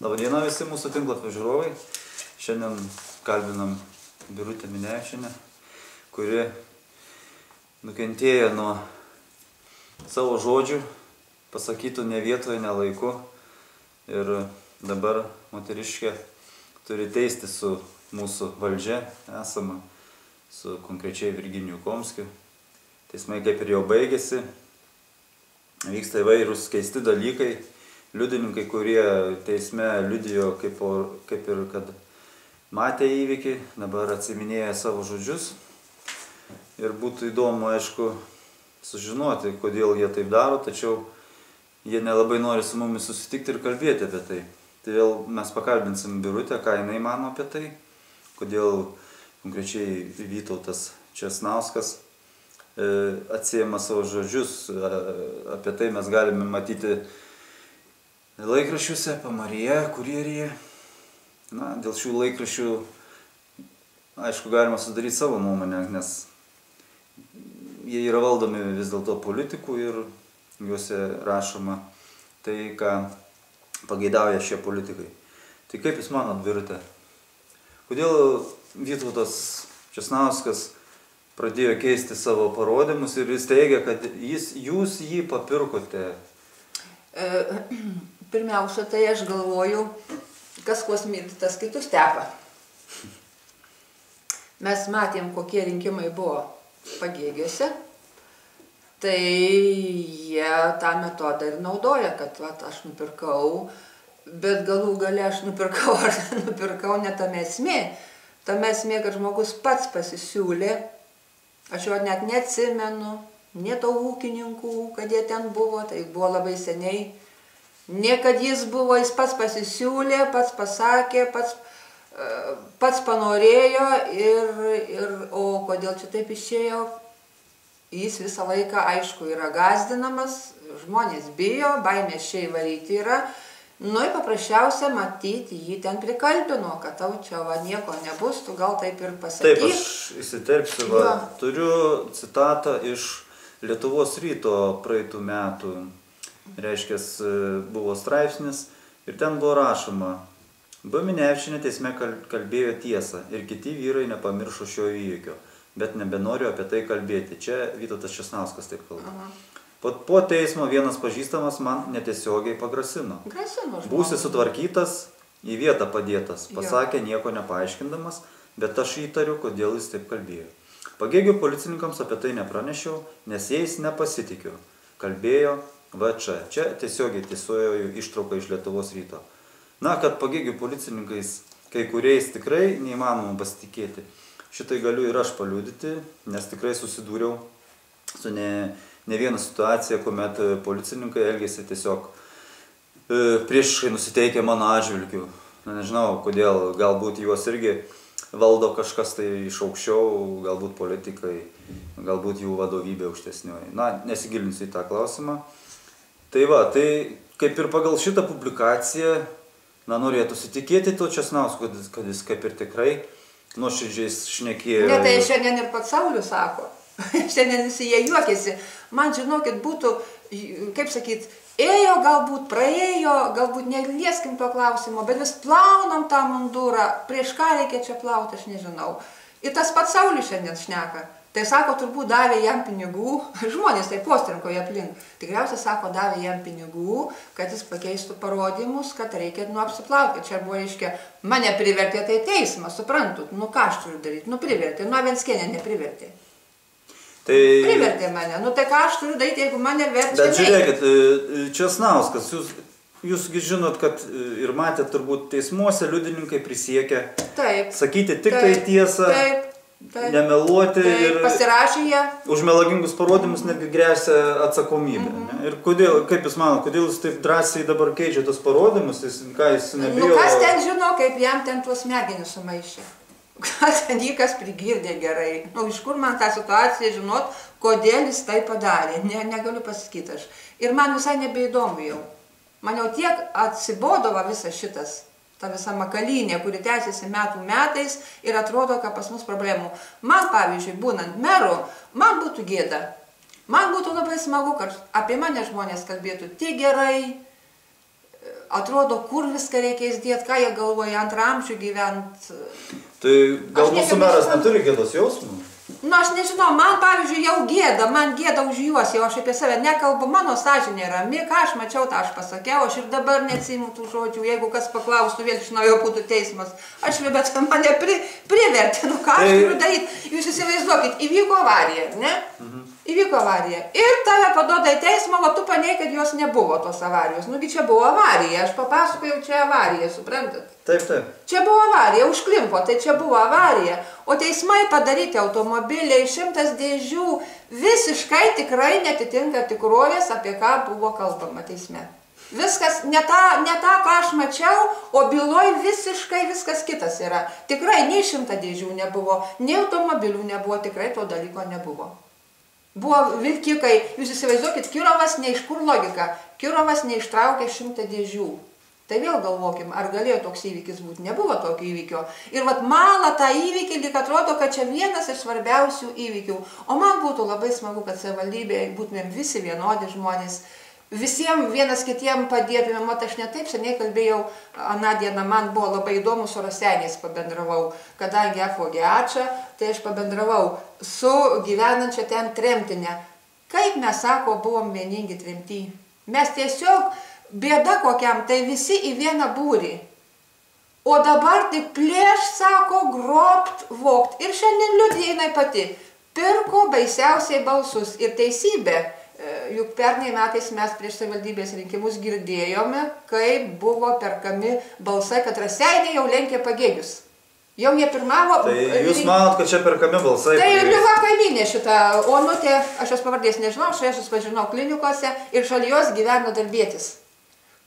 Labadiena visi mūsų tinklapio žiūrovai. Šiandien kalbinam Birutę Minevičienę, kuri nukentėjo nuo savo žodžių, pasakytų ne vietoje, ne laiku. Ir dabar moteriškė turi teisti su mūsų valdžia esama, su konkrečiai Virginiju Komskiu. Teismai kaip ir jau baigėsi, vyksta įvairūs keisti dalykai. Liudininkai, kurie teisme liudijo kaip ir kad matė įvykį, dabar atsiminėja savo žodžius. Ir būtų įdomu, aišku, sužinoti, kodėl jie taip daro, tačiau jie nelabai nori su mumis susitikti ir kalbėti apie tai. Todėl mes pakalbinsim Birutę, ką jinai mano apie tai, kodėl konkrečiai Vytautas Česnauskas atsiėma savo žodžius. Apie tai mes galime matyti laikraščiuose, Pamaryje, Kurjeryje. Dėl šių laikraščių, aišku, galima sudaryti savo nuomonę, nes jie yra valdomi vis dėlto politikų ir juose rašoma tai, ką pageidauja šie politikai. Tai kaip Jūs manot, Birute, kodėl Vytautas Česnauskas pradėjo keisti savo parodymus ir jis teigia, kad jūs jį papirkote? Pirmiausia, tai aš galvoju, kas kuos myli, tas kitus tepa. Mes matėm, kokie rinkimai buvo Pagėgiuose, tai jie tą metodą ir naudoja, kad aš nupirkau, bet galų gale aš nupirkau ne tame esmė. Tame esmė, kad žmogus pats pasisiūlė, aš jo net neatsimenu, ne to ūkininkų, kad jie ten buvo, tai buvo labai seniai. Ne kad jis buvo, jis pats pasisiūlė, pats pasakė, pats panorėjo o kodėl čia taip išėjo, jis visą laiką, aišku, yra gąsdinamas, žmonės bijo, baimės čia įvaryti yra, ir paprasčiausia matyti jį ten prikalbino, kad tau čia nieko nebus, tu gal taip ir pasakyk. Taip, aš įsiterpsiu, turiu citatą iš Lietuvos ryto praeitų metų. Reiškia, buvo straipsnis ir ten buvo rašoma: B. Minevičienė teisme kalbėjo tiesą ir kiti vyrai nepamiršo šio įvykio, bet nebenoriu apie tai kalbėti. Čia Vytautas Česnauskas taip kalba. Po teismo vienas pažįstamas man netiesiogiai pagrasino. Būsi sutvarkytas, į vietą padėtas, pasakė nieko nepaaiškindamas, bet aš įtariu, kodėl jis taip kalbėjo. Pagėgių policininkams apie tai nepranešiau, nes jais nepasitikiu. Kalbėjo VČ. Čia tiesiogiai tiesiojo ištrauka iš Lietuvos ryto. Kad Pagėgių policininkais kai kuriais tikrai neįmanoma pasitikėti. Šitai galiu ir aš paliudyti, nes tikrai susidūriau su ne viena situacija, kuomet policininkai elgėsi tiesiog priešiškai nusiteikę mano atžvilgiu. Nežinau, kodėl, galbūt juos irgi valdo kažkas tai iš aukščiau, galbūt politikai, galbūt jų vadovybė aukštesnioji. Nesigilinsiu į tą klausimą. Tai kaip ir pagal šitą publikaciją, norėtųsi tikėti to Česnausko, kad jis kaip ir tikrai nuoširdžiai šnekėjo. Ne, tai šiandien ir pats Saulius sako. Šiandien visi jie juokėsi. Man, žinokit, būtų, kaip sakyt, ėjo, galbūt praėjo, galbūt nelieskim to klausimo, bet vis plaunam tą mundurą, prieš ką reikia čia plauti, aš nežinau. Ir tas pats Saulius šiandien šneka. Tai sako, turbūt davė jam pinigų, žmonės tai postrinkoje aplink, tikriausiai sako, davė jam pinigų, kad jis pakeistų parodymus, kad reikia apsiplauti. Čia buvo, reiškia, mane privertė tai teismas, suprantu, ką aš turiu daryti, privertė, Venckienė neprivertė. Privertė mane, tai ką aš turiu daryti, jeigu mane verčia. Bet žiūrėkit, Česnauskas, jūsgi žinot, kad ir matėt turbūt teismuose liudininkai prisiekia sakyti tik tai tiesą, nemeluoti ir pasirašė jie. Už melagingus parodymus netgi gresia atsakomybė. Ir kodėl, kaip Jūs manot, kodėl Jūs taip drąsiai dabar keičia tos parodymus, ką Jis nebijo? Kas ten žino, kaip jam ten tuos smegenis sumaišė? Kas ten jį kas prigirdė gerai? Iš kur man tą situaciją žinot, kodėl jis tai padarė? Negaliu pasakyti aš. Ir man visai nebeįdomu jau. Man jau tiek atsibodo visas šitas. Ta visa makalynė, kuri tęsiasi metų metais ir atrodo, kad pas mus problemų. Man, pavyzdžiui, būnant meru, man būtų gėda. Man būtų labai smagu, kad apie mane žmonės kalbėtų tik gerai, atrodo, kur viską reikės dėti, ką jie galvoja, antramžių gyventi. Tai gal mūsų meras neturi gėdos jausmų? Nu, aš nežinau, man, pavyzdžiui, jau gėda, man gėda už juos, jau aš apie save nekalbu, mano sąžinė rami, ką aš mačiau, tą aš pasakiau, aš ir dabar neatsiimu tų žodžių, jeigu kas paklaustų, vėl iš naujo būtų teismas. Aš bet mane privertė, nu ką aš turiu daryti, jūs įsivaizduokit, įvyko avarija, ne? Įvyko avarija. Ir tave paduoda į teismą, o tu paneigi, kad jos nebuvo tos avarijos. Nugi čia buvo avarija, aš papasakojau, čia avarija, suprantat? Taip, taip. Čia buvo avarija, užklimpo, tai čia buvo avarija. O teismai padaryti automobiliai, 100 dėžių, visiškai tikrai netitinka tikrovės, apie ką buvo kalbama teisme. Viskas, ne tą, ką aš mačiau, o byloj visiškai viskas kitas yra. Tikrai nei 100 dėžių nebuvo, nei automobilių nebuvo, tikrai to dalyko nebuvo. Buvo vilkikai, jūs įsivaizduokit, Kirovas ne iš kur logika, Kirovas neištraukė 100 dėžių. Tai vėl galvokim, ar galėjo toks įvykis būti, nebuvo tokio įvykio. Ir vat mala tą įvykį, lyg atrodo, kad čia vienas iš svarbiausių įvykių. O man būtų labai smagu, kad savivaldybėje būtumėm visi vienodi žmonės, visiems vienas kitiem padėtumėm. Mat, aš ne taip seniai kalbėjau, aną dieną man buvo labai įdomu, su Raseiniais pabendravau, kadangi apvogė Ačą, tai aš pabendravau su gyvenančia ten tremtinė. Kaip mes, sako, buvom vieningi tremty. Mes tiesiog, bėda kokiam, tai visi į vieną būrį. O dabar tik plėš, sako, grobt, vogt. Ir šiandien liudija jinai pati. Pirko baisiausiai balsus. Ir teisybė, juk pernai metais mes prieš savivaldybės rinkimus girdėjome, kaip buvo perkami balsai, kad Raseiniai jau lenkė pagėgius. Jau jie pirmavo... Tai jūs manot, kad čia perkami balsai? Tai liuva kaimynė šita Onutė, aš jos pavardės nežinau, aš jas pažinau klinikose ir šalia jos gyveno darbietis,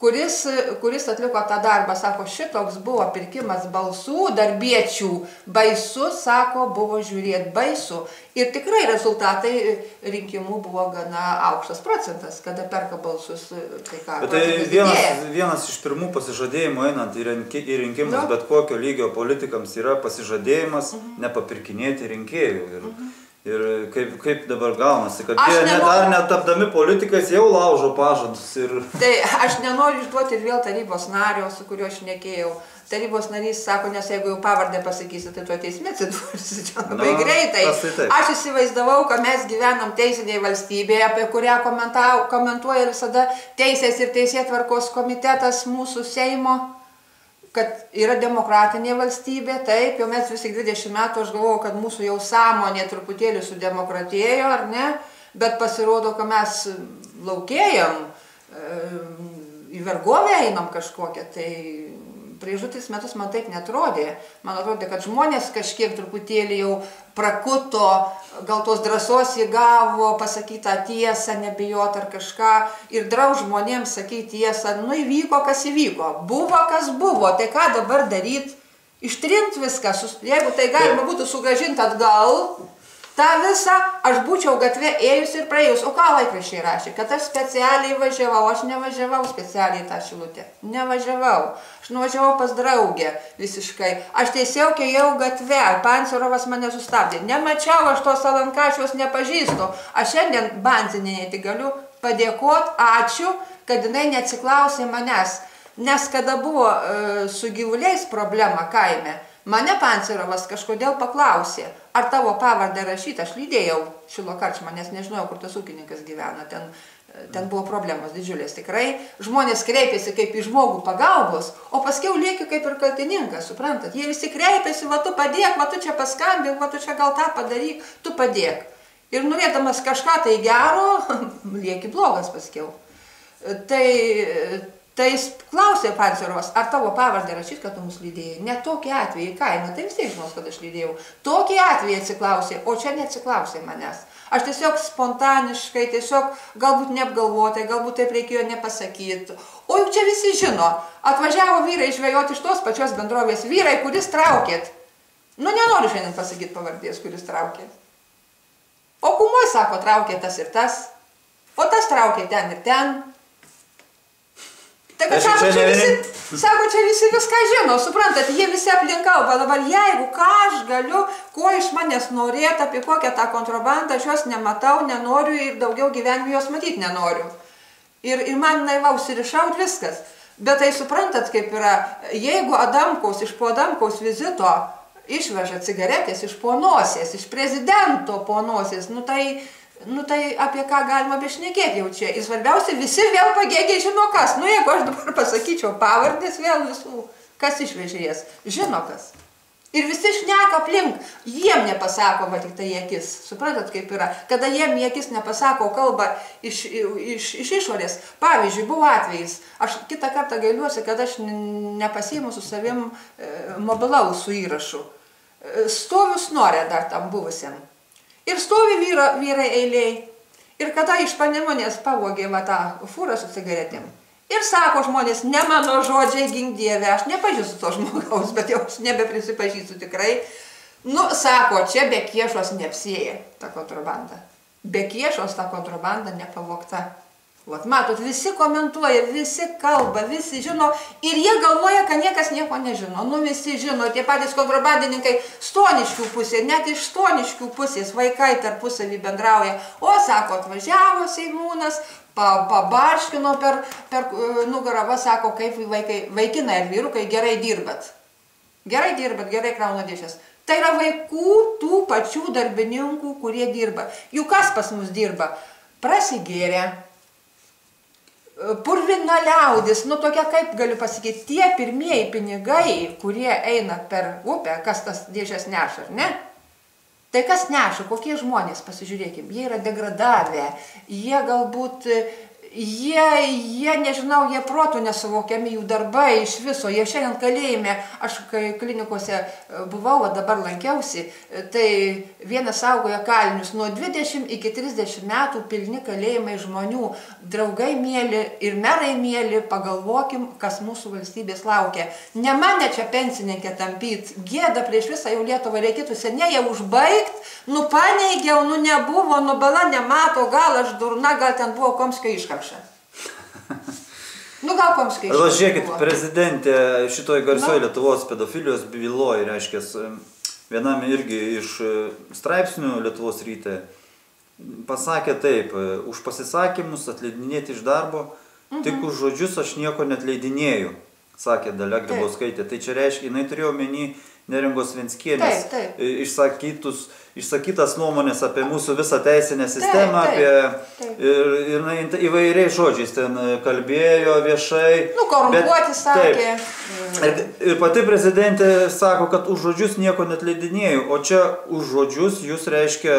kuris atliko tą darbą. Sako, šitoks buvo pirkimas balsų darbiečių, baisu, sako, buvo žiūrėti baisu. Ir tikrai rezultatai rinkimų buvo gana aukštas procentas, kada perka balsus. Bet tai vienas iš pirmų pasižadėjimų einant į rinkimus, bet kokio lygio politikams yra pasižadėjimas nepapirkinėti rinkėjų. Ir kaip dabar gaunasi, kad jie dar netapdami politikais jau laužo pažadus. Tai aš nenoriu išduoti ir vėl tarybos nario, su kuriuo aš nekėjau. Tarybos narys sako, nes jeigu jau pavardę pasakysi, tai tu teisme atsidursi čia labai greitai. Aš įsivaizdavau, kad mes gyvenam teisinėje valstybėje, apie kurią komentuoja visada Teisės ir Teisėtvarkos komitetas mūsų Seimo, kad yra demokratinė valstybė. Taip, jau mes visi 20 metų, aš galvoju, kad mūsų jau sąmonė truputėlį sudemokratėjo, ar ne? Bet pasirodo, kad mes laukėjam, į vergovę einam kažkokią, tai prieš 2 metus man taip netrodė. Man atrodė, kad žmonės kažkiek truputėlį jau prakuto, gal tos drąsos įgavo, pasakytą tiesą, nebijot ar kažką. Ir draug žmonėms sakyti tiesą, nu įvyko, kas įvyko. Buvo, kas buvo. Tai ką dabar daryti? Ištrint viską. Jeigu tai galima būtų sugrąžinti atgal, tą visą, aš būčiau gatvė ėjus ir praėjus. O ką laikraščiai rašė? Kad aš specialiai važiavau. Aš nevažiavau specialiai tą Šilutę. Nevažiavau. Aš nuvažiavau pas draugę visiškai. Aš tiesiog ėjau gatvę. Pancerovas mane sustabdė. Nemačiau, aš tos Alankačios nepažįstu. Aš šiandien Banzinienei tik galiu padėkoti, ačiū, kad jinai neatsiklausė manęs. Nes kada buvo su gyvuliais problema kaime, mane Pancerovas kažkodėl paklausė, ar tavo pavardę rašyti, aš lydėjau Šilo karčmą, nes nežinojau, kur tas ūkininkas gyvena, ten buvo problemos didžiulės tikrai, žmonės kreipėsi kaip į žmogų pagalbos, o paskiau lieki kaip ir kaltininkas, suprantat, jie visi kreipėsi, va tu padėk, va tu čia paskambink, va tu čia gal tą padaryk, tu padėk. Ir norėdamas kažką tai gero, lieki blogas paskiau. Tai jis klausė Pancerovas, ar tavo pavardę rašyti, kad tu mus lydėjai. Ne tokį atvejį kaime, tai visi žinos, kad aš lydėjau. Tokį atvejį atsiklausė, o čia neatsiklausė manęs. Aš tiesiog spontaniškai, tiesiog galbūt neapgalvotai, galbūt taip reikėjo nepasakyti. O juk čia visi žino, atvažiavo vyrai žvejoti iš tos pačios bendrovės, vyrai, kuris traukėt. Nu, nenoriu šiandien pasakyti pavardės, kuris traukėt. O kumoj, sako, traukė tas ir tas, o tas traukė ten ir ten. Tai kad sako, čia visi viską žino, suprantat, jie visi aplinkalba. Dabar jeigu ką aš galiu, ko iš manęs norėt, apie kokią tą kontrabandą, aš jos nematau, nenoriu ir daugiau gyvenime jos matyti nenoriu. Ir man naivaus ir išaut viskas. Bet tai suprantat, kaip yra, jeigu Adamkaus iš po Adamkaus vizito išveža cigaretės iš ponosies, iš prezidento ponosies, nu tai apie ką galima bešnekėti jau čia. Ir svarbiausia, visi vėl pagėgiai žino kas. Nu jeigu aš dabar pasakyčiau pavardės vėl visų, kas išvežė jas, žino kas. Ir visi šneka aplink, jiem nepasako, va tik tai į akis. Suprantat, kaip yra. Kada jiem į akis nepasako kalbą iš išorės. Pavyzdžiui, buvo atvejis. Aš kitą kartą gailiuosi, kad aš nepasiimu su savim mobilaus su įrašu. Stoviu Snorė dar tam buvusiam. Ir stovi vyrai eiliai. Ir kada iš Panemunės pavogė va tą fūrą su cigaretėm. Ir sako žmonės, ne mano žodžiai, gink Dieve, aš nepažįstu to žmogaus, bet jau aš nebeprisipažįstu tikrai. Nu, sako, čia be Kiešos neapsėja ta kontrabanda. Be Kiešos ta kontrabanda nepavogta. Vat matot, visi komentuoja, visi kalba, visi žino ir jie galvoja, kad niekas nieko nežino. Nu, visi žino, tie patys kontrabandininkai Stoniškių pusė, net iš Stoniškių pusės vaikai tarpusavį bendrauja. O, sako, atvažiavo Seimūnas, pabarškino per nugarą, va, sako, kaip vaikinai ir vyrukai gerai dirbat. Gerai dirbat, gerai krauna dėžės. Tai yra vaikų tų pačių darbininkų, kurie dirba. Juk kas pas mus dirba? Prasigėrė. Purvina liaudis, nu tokia, kaip galiu pasakyti, tie pirmieji pinigai, kurie eina per upę, kas tas dėžės neša, ar ne? Tai kas neša, kokie žmonės, pasižiūrėkim, jie yra degradavę, jie galbūt, jie nežinau, jie protų nesuvokiami, jų darbai iš viso, jie šiandien kalėjime, aš kai klinikose buvau, o dabar lankiausi, tai vienas saugoja kalinius nuo 20 iki 30 metų pilni kalėjimai žmonių, draugai mėly ir merai mėly, pagalvokim, kas mūsų valstybės laukia. Ne mane čia pensininkė tampyt, gėda prieš visą jau Lietuvą, reikėtų seniai jau užbaigt, nu paneigiau, nu nebuvo, nu bala nemato, gal aš durna, gal ten buvo Komskio iškamša. Nu gal Komskio iškamša. Žiūrėkit, prezidentė šitoj garsioj Lietuvos pedofilijos byloj, reiškia, vienam irgi iš straipsnių Lietuvos ryte pasakė taip, už pasisakymus atleidinėti iš darbo, tik už žodžius aš nieko neatleidinėju, sakė Dalia Grybauskaitė. Tai čia reiškia, jinai turėjo omeny Neringos Venckienės išsakytas nuomonės apie mūsų visą teisinę sistemą, ir įvairiais žodžiais ten kalbėjo viešai. Nu, korumpuoti sakė. Ir pati prezidentė sako, kad už žodžius nieko neatleidinėjau, o čia už žodžius jūs, reiškia,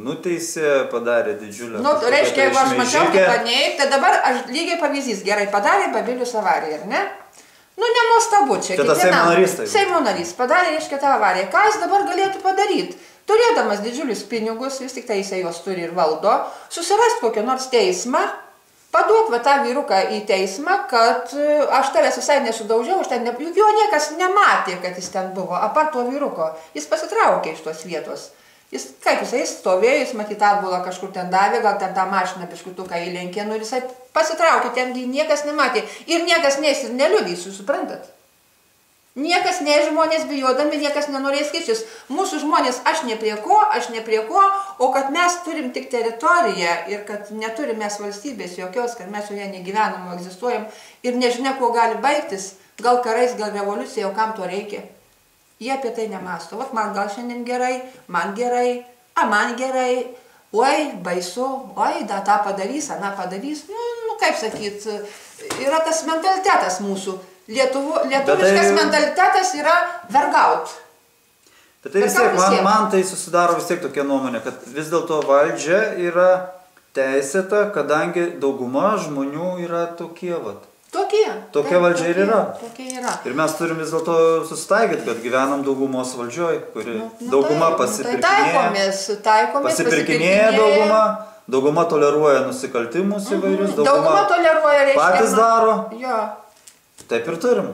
nuteisė, padarė didžiulę. Nu, reiškia, jeigu aš mačiau, kaip paneigti, tai dabar aš lygiai pavyzdys, gerai padarė Babilius avariją, ar ne? Nu, nenuostabu čia. Čia tas Seimo narys tai. Seimo narys padarė, reiškia, tą avariją. Ką jis dabar galėtų padaryti? Turėdamas didžiulius pinigus, vis tik tai jisai juos turi ir valdo, susirast kokį nors teismą, paduot va tą vyruką į teismą, kad aš tavęs visai nesudaužiau, juk jo niekas nematė, kad jis ten buvo, apart to vyruko. Jis pasitraukė iš tos vietos. Kaip jisai stovėjo, jis matyt atbulą kažkur ten davė, gal ten tą mašiną biškutuką įlenkė, nu ir jisai pasitraukė, ten niekas nematė. Ir niekas neliudys, jūs suprantat? Niekas, nei žmonės bijodami, niekas nenorės skaičius. Mūsų žmonės, aš ne prie ko, o kad mes turim tik teritoriją ir kad neturim mes valstybės jokios, kad mes joje negyvenam, egzistuojam ir nežinia, kuo gali baigtis, gal karais, gal revoliucija, o kam to reikia. Jie apie tai nemasto. Vat man gal šiandien gerai, man gerai, man gerai, oi, baisu, oi, da tą padarys, aną padarys. Nu, kaip sakyt, yra tas mentalitetas mūsų. Lietuviškas mentalitetas yra vergaut. Bet tai vis tiek, man tai susidaro vis tiek tokia nuomonė, kad vis dėlto valdžia yra teisėta, kadangi dauguma žmonių yra tokie, vat. Tokia valdžia ir yra. Ir mes turim vis dėlto susitaikyti, kad gyvenam daugumos valdžioj, kuri dauguma pasipirkinėja dauguma toleruoja nusikaltimus įvairius, dauguma patys daro. Taip ir turim.